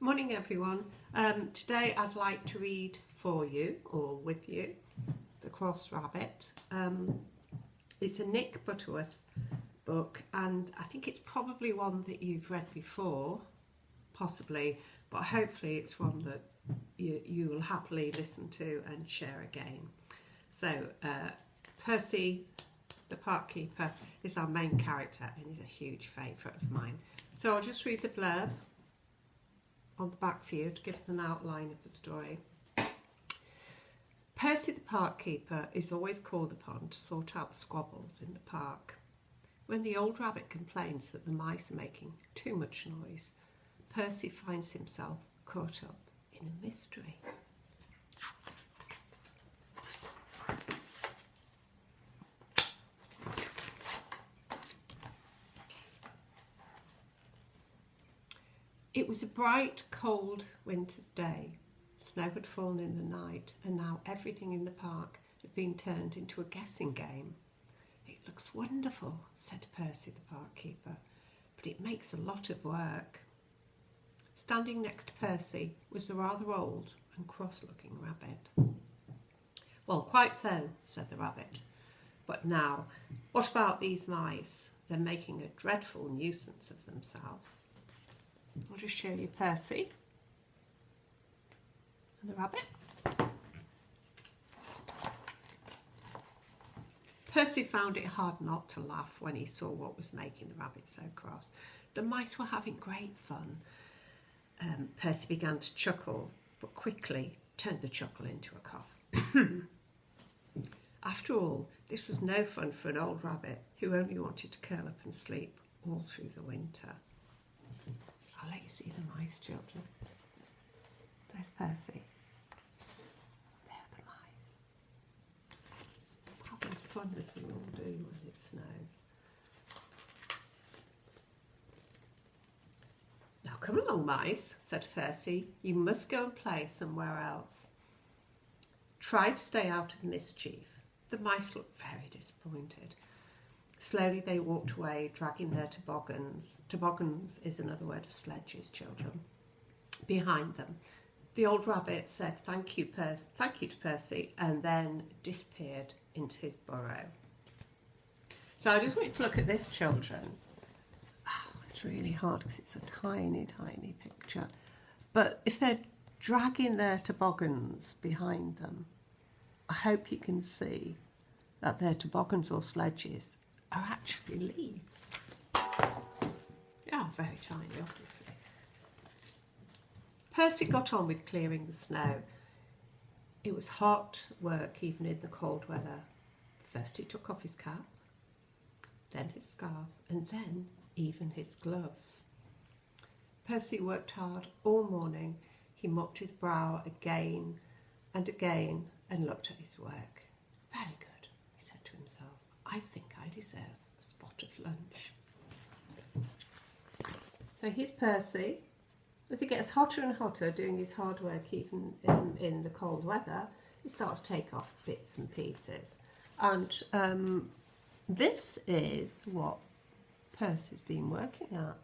Morning everyone. Today I'd like to read for you, or with you, The Cross Rabbit. It's a Nick Butterworth book, and I think it's probably one that you've read before, possibly, but hopefully it's one that you will happily listen to and share again. So Percy, the park keeper, is our main character and he's a huge favourite of mine. So I'll just read the blurb on the back for you to give us an outline of the story. Percy the park keeper is always called upon to sort out the squabbles in the park. When the old rabbit complains that the mice are making too much noise, Percy finds himself caught up in a mystery. It was a bright, cold winter's day. Snow had fallen in the night, and now everything in the park had been turned into a guessing game. "It looks wonderful," said Percy the park keeper, "but it makes a lot of work." Standing next to Percy was the rather old and cross-looking rabbit. "Well, quite so," said the rabbit. "But now, what about these mice? They're making a dreadful nuisance of themselves." I'll just show you Percy and the rabbit. Percy found it hard not to laugh when he saw what was making the rabbit so cross. The mice were having great fun. Percy began to chuckle, but quickly turned the chuckle into a cough. After all, this was no fun for an old rabbit who only wanted to curl up and sleep all through the winter. I'll let you see the mice, children. There's Percy. There are the mice. Having fun as we all do when it snows. "Now come along, mice," said Percy. "You must go and play somewhere else. Try to stay out of mischief." The mice looked very disappointed. Slowly they walked away, dragging their toboggans. Toboggans is another word for sledges, children. Behind them. The old rabbit said thank you to Percy, and then disappeared into his burrow. So I just want you to look at this, children. Oh, it's really hard because it's a tiny, tiny picture. But if they're dragging their toboggans behind them, I hope you can see that their toboggans or sledges are actually leaves. Yeah, very tiny, obviously. Percy got on with clearing the snow. It was hot work even in the cold weather. First he took off his cap, then his scarf, and then even his gloves. Percy worked hard all morning. He mopped his brow again and again and looked at his work. "Very good," he said to himself. "I think I deserve a spot of lunch." So here's Percy. As he gets hotter and hotter doing his hard work even in the cold weather, he starts to take off bits and pieces. And this is what Percy's been working at,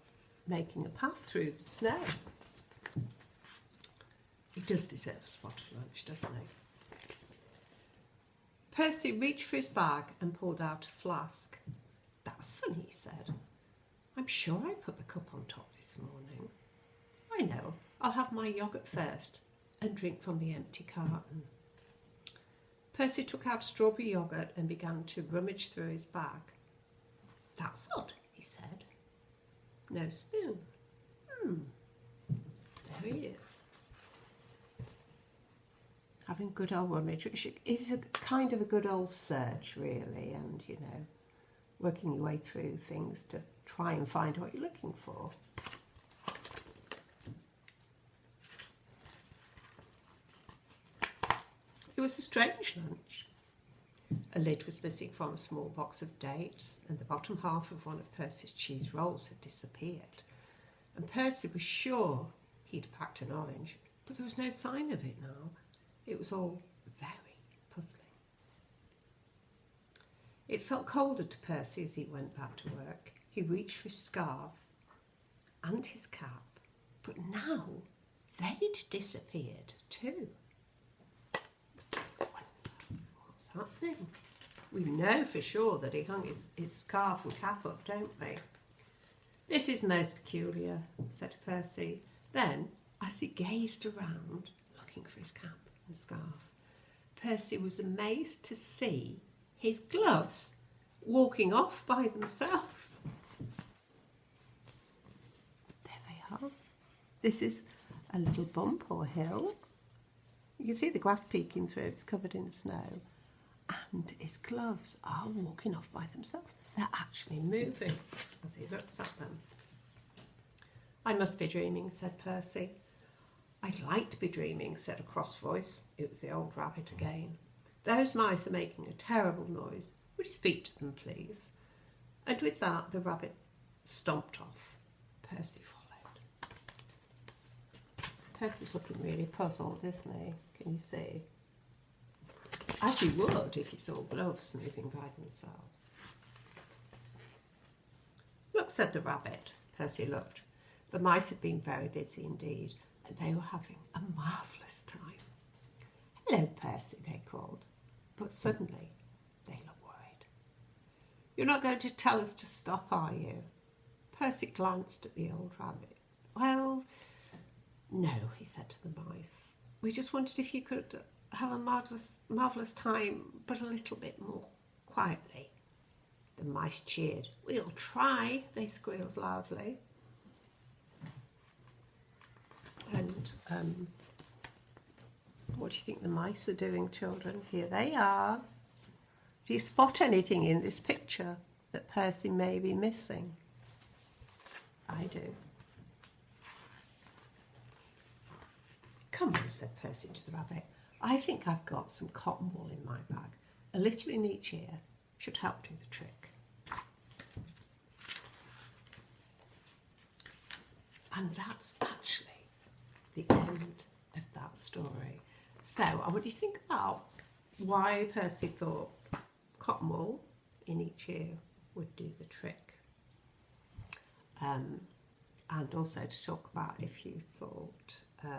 making a path through the snow. He does deserve a spot of lunch, doesn't he? Percy reached for his bag and pulled out a flask. "That's funny," he said. "I'm sure I put the cup on top this morning. I know, I'll have my yoghurt first and drink from the empty carton." Percy took out strawberry yoghurt and began to rummage through his bag. "That's odd," he said. "No spoon. There he is. Having a good old rummage, which is a kind of a good old search, really, and, you know, working your way through things to try and find what you're looking for. It was a strange lunch. A lid was missing from a small box of dates, and the bottom half of one of Percy's cheese rolls had disappeared. And Percy was sure he'd packed an orange, but there was no sign of it now. It was all very puzzling. It felt colder to Percy as he went back to work. He reached for his scarf and his cap, but now they'd disappeared too. What's happening? We know for sure that he hung his scarf and cap up, don't we? This is most peculiar, said Percy. Then, as he gazed around, looking for his cap and scarf, Percy was amazed to see his gloves walking off by themselves. There they are. This is a little bump or hill. You can see the grass peeking through, it's covered in snow. And his gloves are walking off by themselves. They're actually moving as he looks at them. I must be dreaming, said Percy. I'd like to be dreaming, said a cross voice. It was the old rabbit again. Those mice are making a terrible noise. Would you speak to them, please? And with that, the rabbit stomped off. Percy followed. Percy's looking really puzzled, isn't he? Can you see? As you would if you saw gloves moving by themselves. Look, said the rabbit. Percy looked. The mice had been very busy indeed, and they were having a marvellous time. Hello, Percy, they called. But suddenly they looked worried. You're not going to tell us to stop, are you? Percy glanced at the old rabbit. Well, no, he said to the mice. We just wondered if you could have a marvellous time, but a little bit more quietly. The mice cheered. We'll try, they squealed loudly. And what do you think the mice are doing, children? Here they are. Do you spot anything in this picture that Percy may be missing? I do. Come on, said Percy to the rabbit. I think I've got some cotton wool in my bag. A little in each ear should help do the trick. And that's actually the end of that story. So I want you to think about why Percy thought cotton wool in each ear would do the trick. And also to talk about if you thought the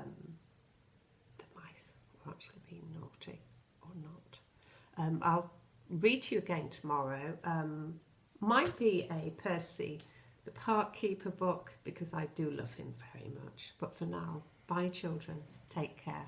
mice were actually being naughty or not. I'll read to you again tomorrow. Might be a Percy the Park Keeper book because I do love him very much. But for now, bye children, take care.